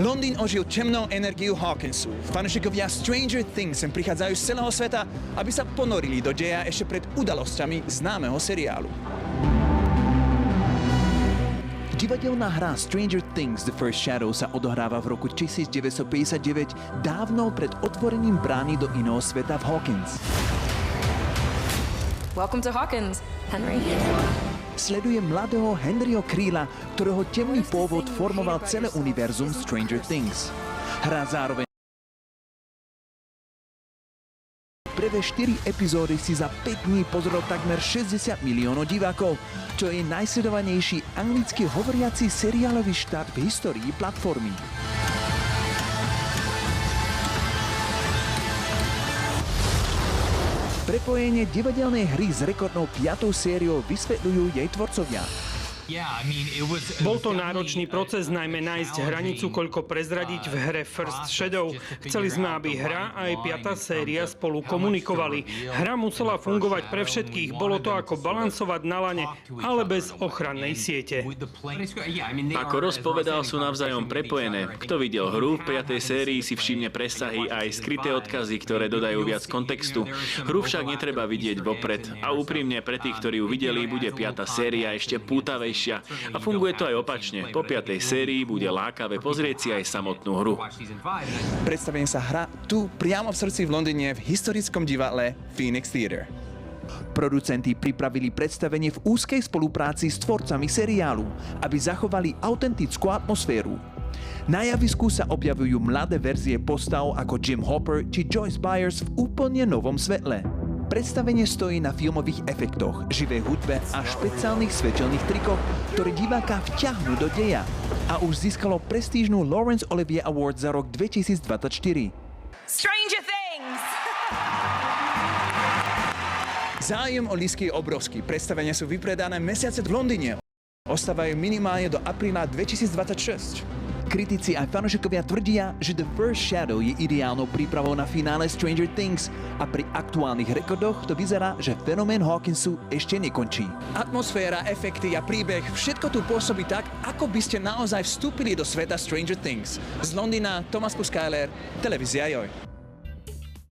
Londýn ožil temnou energiu Hawkinsu. Fanúšikovia Stranger Things sem prichádzajú z celého sveta, aby sa ponorili do deja ešte pred udalosťami známeho seriálu. Divadelná hra Stranger Things The First Shadow sa odohráva v roku 1959, dávno pred otvorením brány do iného sveta v Hawkins. Welcome to Hawkins, Henry. Sleduje mladého Henryho Creela, ktorého temný pôvod formoval celé univerzum Stranger Things. Hra zároveň prvé 4 epizódy si za 5 dní pozrelo takmer 60 miliónov divákov, čo je najsledovanejší anglicky hovoriaci seriálový štart v histórii platformy. Prepojenie divadelnej hry s rekordnou 5. sériou vysvetľujú jej tvorcovia. Bol to náročný proces, najmä nájsť hranicu, koľko prezradiť v hre First Shadow. Chceli sme, aby hra a aj 5. séria spolu komunikovali. Hra musela fungovať pre všetkých, bolo to ako balansovať na lane, ale bez ochrannej siete. Ako Ross povedal, sú navzájom prepojené. Kto videl hru v 5. sérii, si všimne presahy a aj skryté odkazy, ktoré dodajú viac kontextu. Hru však netreba vidieť vopred. A úprimne, pre tých, ktorí ju videli, bude 5. séria ešte pútavejšia. A funguje to aj opačne. Po 5. sérii bude lákavé pozrieť si aj samotnú hru. Predstavenie sa hrá tu priamo v srdci v Londýne v historickom divadle Phoenix Theatre. Producenti pripravili predstavenie v úzkej spolupráci s tvorcami seriálu, aby zachovali autentickú atmosféru. Na javisku sa objavujú mladé verzie postav ako Jim Hopper či Joyce Byers v úplne novom svetle. Predstavenie stojí na filmových efektoch, živej hudbe a špeciálnych svetelných trikoch, ktoré diváka vťahnú do deja a už získalo prestížnu Laurence Olivier Award za rok 2024. Stranger Things! Záujem o lístky je obrovský. Predstavenia sú vypredané mesiace v Londýne. Ostávajú minimálne do apríla 2026. Kritici aj fanúšikovia tvrdia, že The First Shadow je ideálnou prípravou na finále Stranger Things a pri aktuálnych rekordoch to vyzerá, že fenomén Hawkinsu ešte nekončí. Atmosféra, efekty a príbeh, všetko tu pôsobí tak, ako by ste naozaj vstúpili do sveta Stranger Things. Z Londýna Tomáš Puskajler, Televízia Joj.